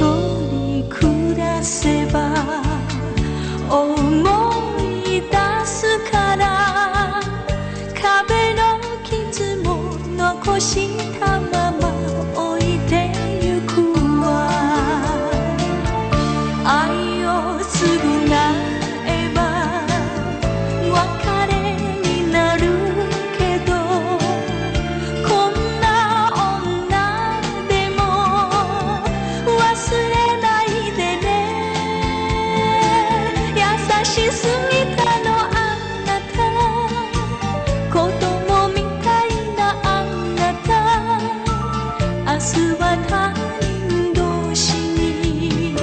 に暮らせば思い出すから壁の傷も残したまま置いてゆくわ愛を償えば別れになるけどこんな女でも忘れないでね優しすぎたのあなた子供みたいなあなた明日は他人同士に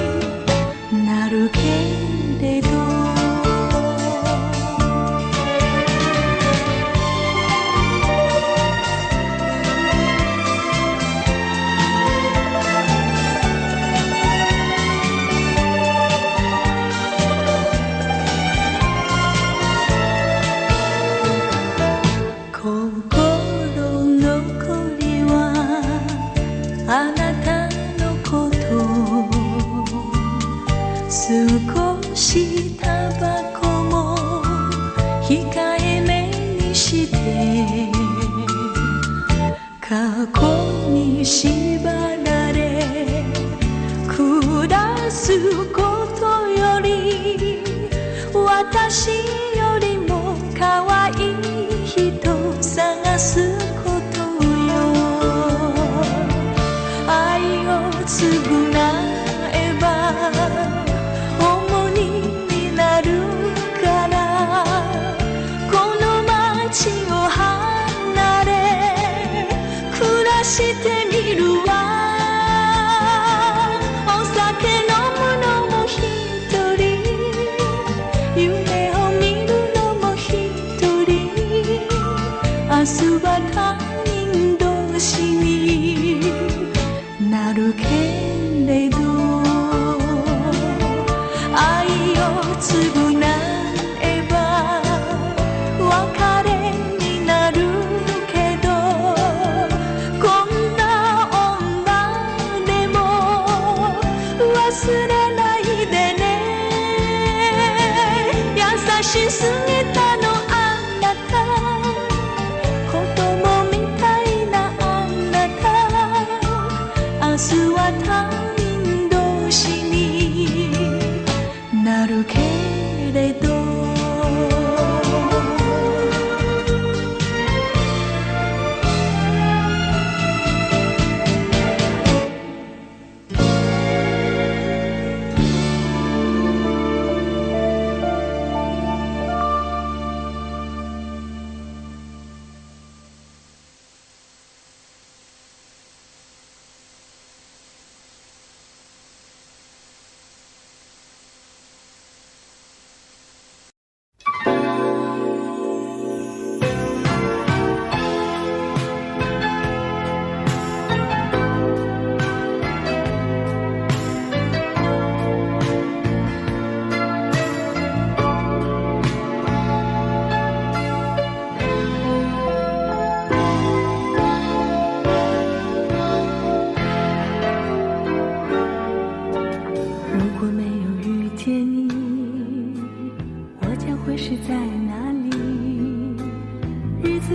なるけれど心残りはあなたのこと少しタバコも控えめにして過去に縛られ暮らすことより私よりも可愛い人探すことよ愛を償えば重荷になるからこの街を離れ暮らしてみるわお酒飲むのも一人夢を見るのも一人明日は他人同士になるけれど愛を償えば別れになるけどこんな女でも忘れないでね優しすぎたのあなた子供みたいなあなた明日は他人同士になるけれど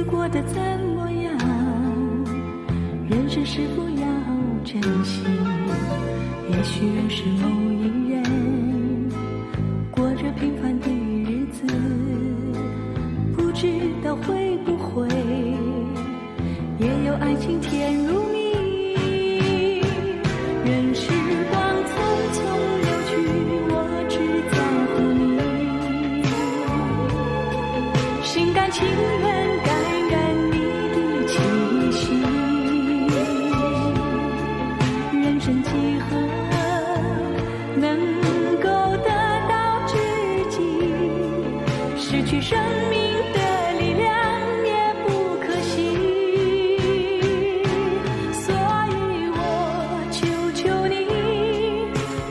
过得怎么样？人生是否要珍惜？也许认识某一人，过着平凡的日子，不知道会不会也有爱情甜如蜜。任时光匆匆流去，我只在乎你，心甘情愿。生命的力量也不可惜，所以我求求你，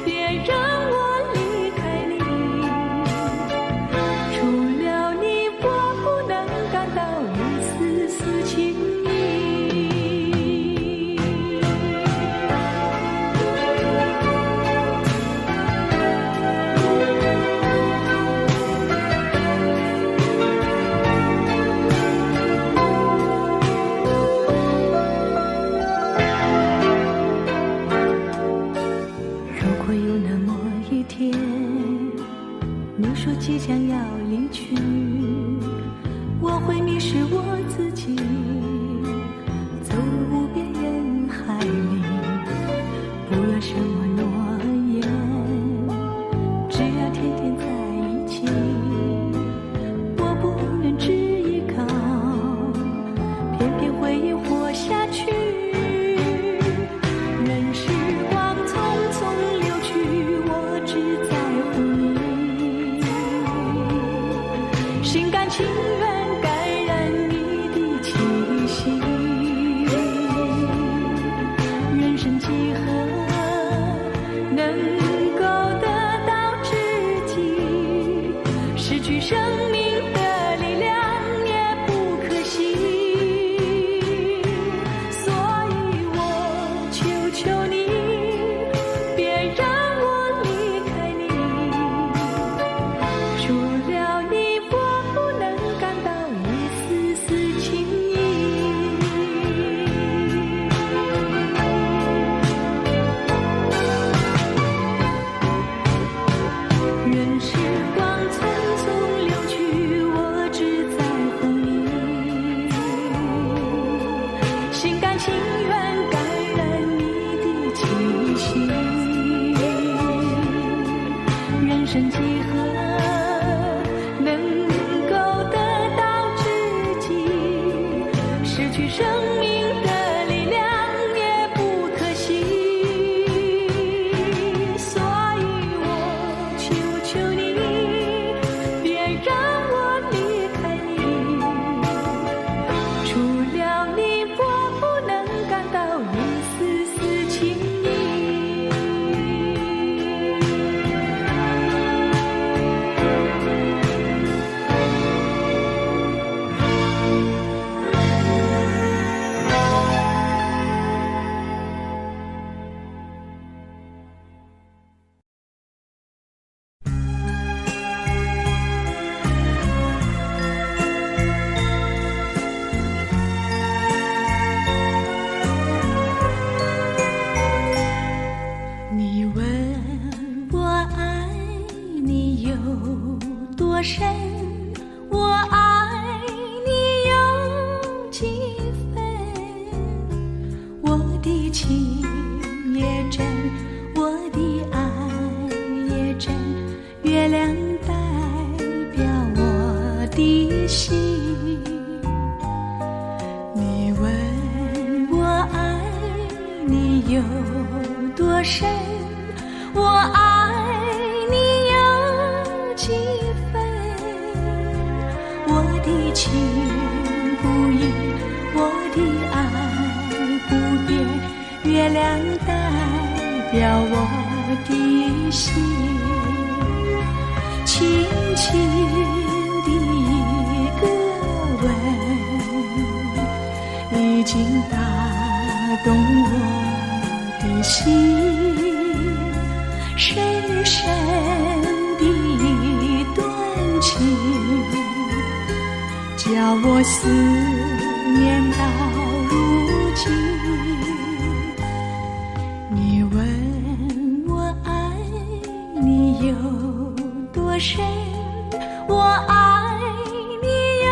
别让我离开你。除了你，我不能感到一丝丝情意。会有那么一天，你说即将要离去，我会迷失我自己，走入无边人海里，不要什么诺言，只要天天在一起。我不能只依靠，偏偏回忆活下去。任时光匆匆流去，我只在乎你，心甘情愿感染你的气息。人生几何能够得到知己，失去生命的力量也不可惜。所以我求求你，别让我离开你，除了你我不能感到一丝丝情意。任时光匆匆流去，我只在乎你，心甘情愿感染你的气息。人生几何能够得到知己，失去生命的力量也不可惜。所以我求求你，别让我离开你，除了你我不能感到一丝丝情意。你问我爱你有多深，我爱你有几分？我的情也真，我的爱也真，月亮代表我的心。你问我爱你有多深，我爱你有几分？我的情不移，我的爱不变，月亮代表我的心。轻轻的一个吻，已经打动我的心。深深的一段情，叫我思念到如今。你问我爱你有多深，我爱你有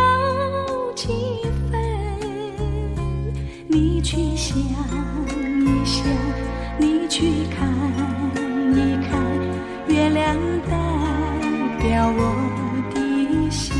几分？你去想一想，你去看一看，月亮代表我的心。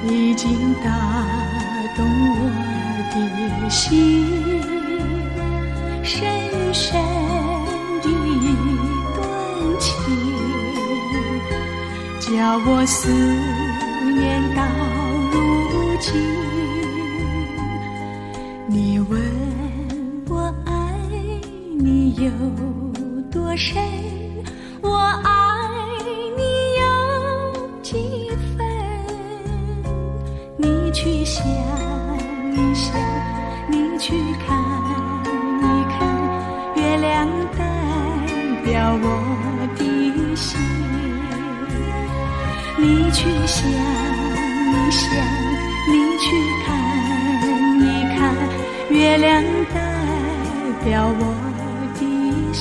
已经打动我的心，深深的一段情，叫我思念到如今。你问我爱你有多深，我爱你有几分？你去想一想，你去看一看，月亮代表我的心。你去想一想，你去看一看，月亮代表我的心。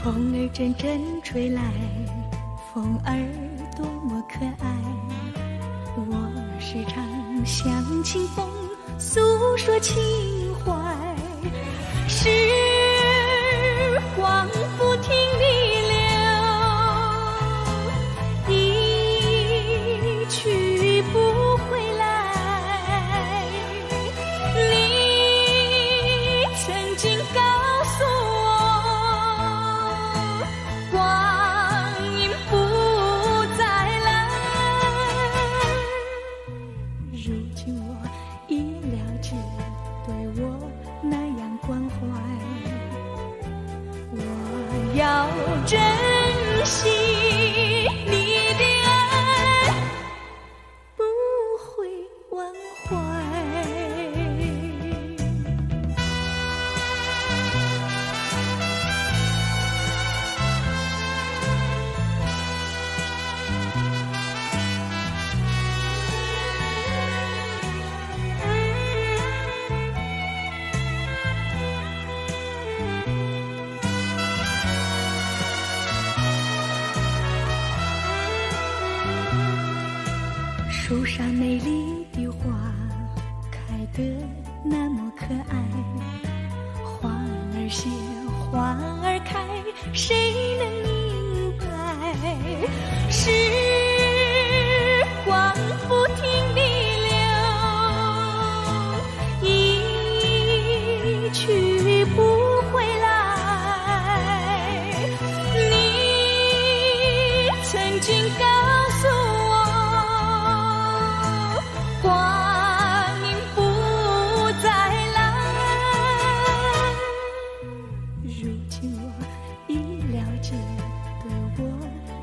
风儿阵阵吹来，风儿多么可爱。我时常向清风诉说情怀。时光不停地流，一去不回来。你曾经告诉我，要珍惜你的爱，不会忘怀。树上美丽的花开得那么可爱，花儿谢，花儿开，谁能明白？时光不停地流，一去不回来。你曾经告诉我，光阴不再来。如今我已了解，对我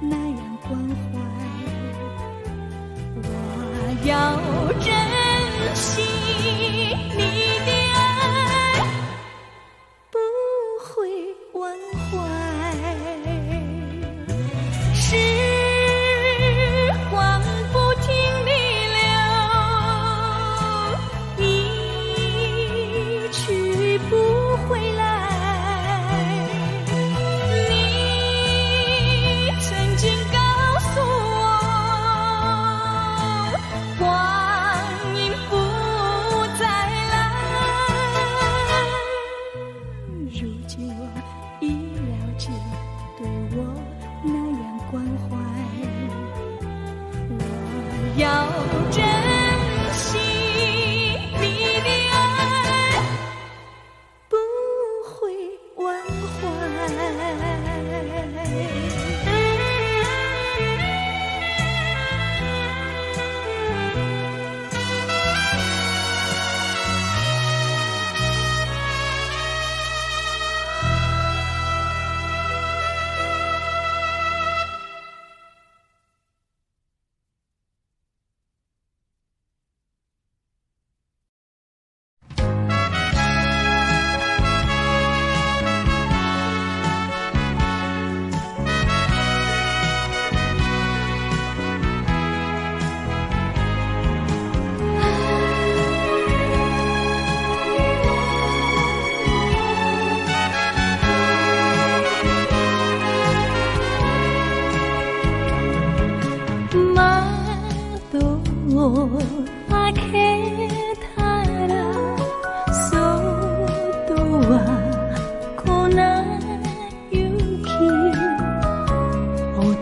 那样关怀。我要珍惜你的爱，不会忘怀。时光不停地流，一去不回来。你曾经告诉我，光阴不再来。如今我已了解，对我那样关怀。我要珍惜你的爱，不会忘怀。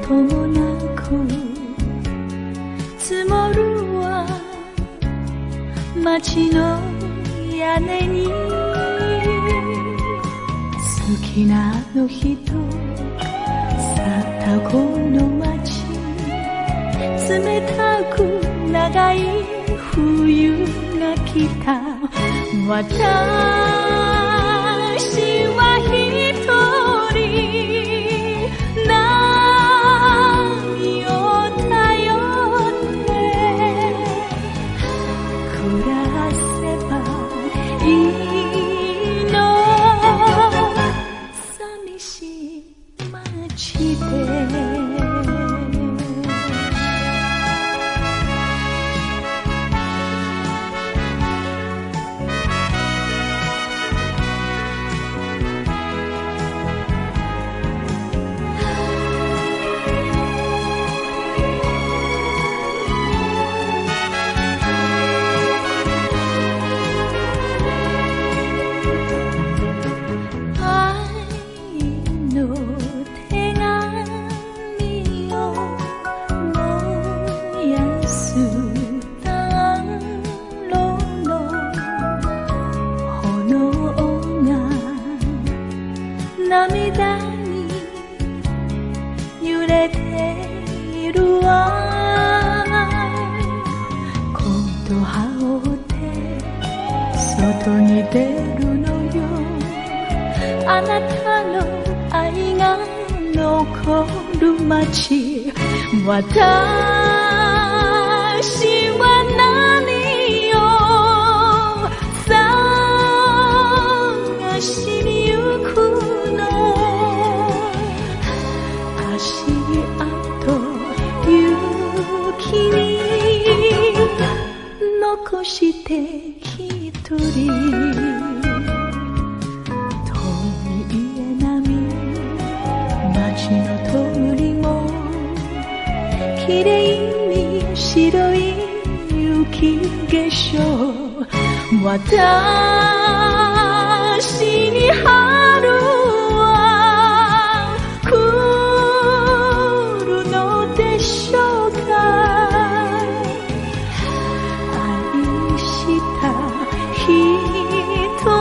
音もなく積もるわ街の屋根に好きなあの人去ったこの街冷たく長い冬が来た私は一人何を頼って暮らせばいいの寂しい街で涙に揺れているわコート羽織って外に出るのよあなたの愛が残る街私は何を探しに行く残して一人遠い家並み街の通りも綺麗に白い雪化粧私に春は来るのでしょうか人が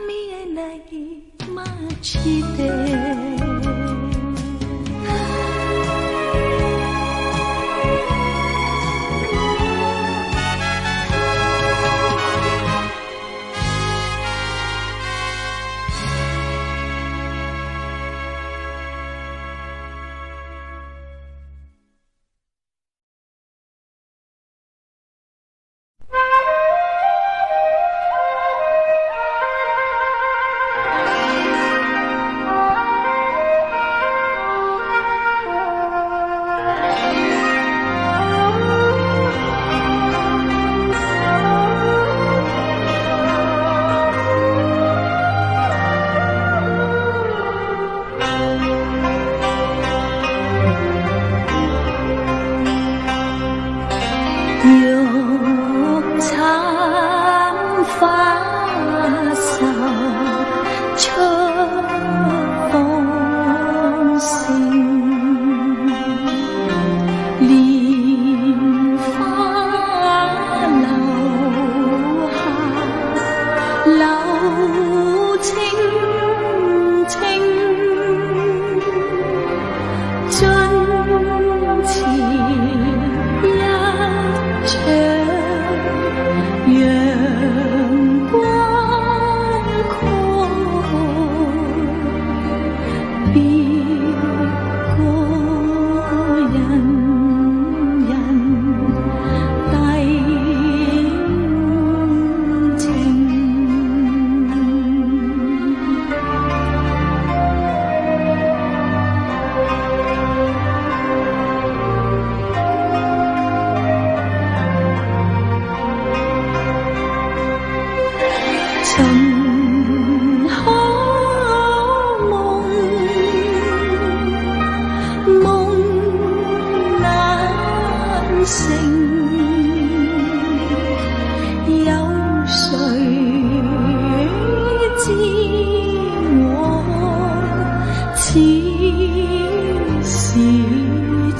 見えない街で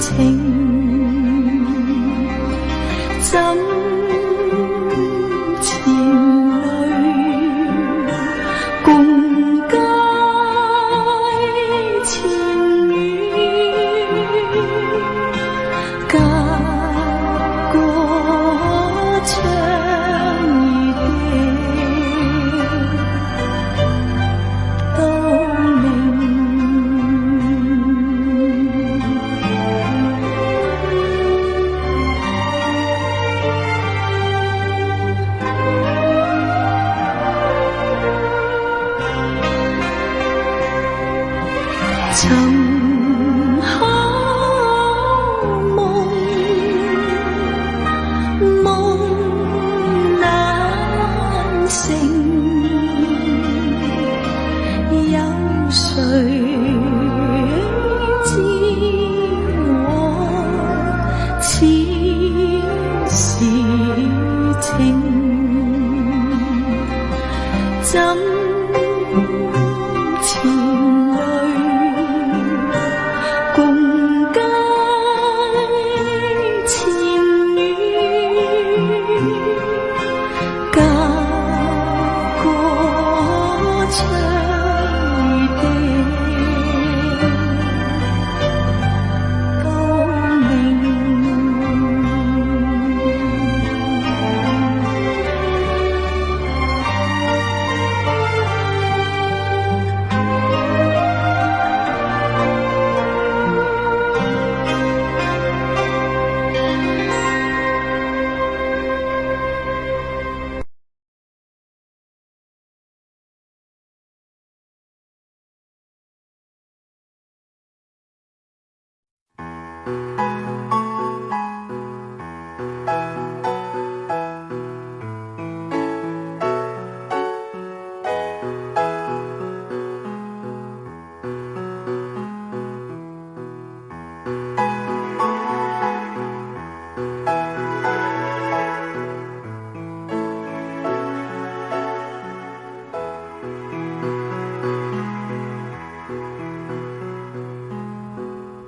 情，怎情侣共解情缘，隔過長夜的都明。曾好梦，梦難成，有誰知我此時情？怎情共解情緣，隔過長夜的都明。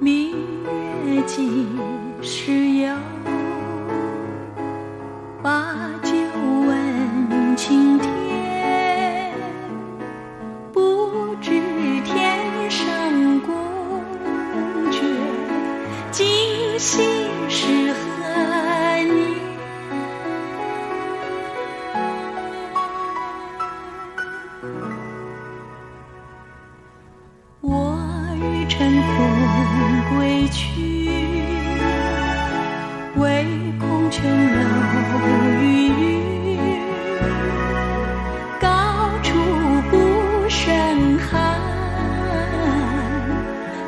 明月几时有？把酒问青天。不知天上宫阙，今夕是何年？我欲乘风归去，唯恐琼楼玉宇，高处不胜寒。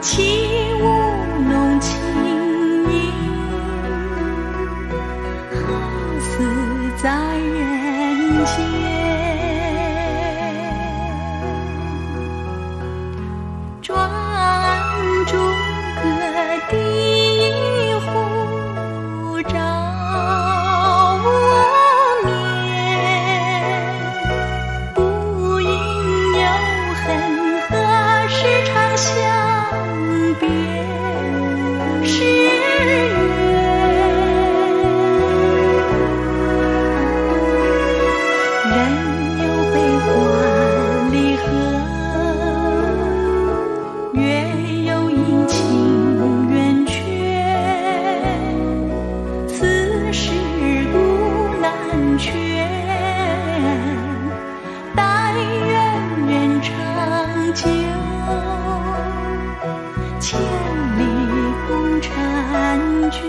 起舞弄清影，好似在人间。转朱阁地户，照无眠。不应有恨，何时长相别时圆？人有悲欢离合，月有阴晴圆缺，此事古难全。但愿人长久，千里共婵娟。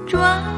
转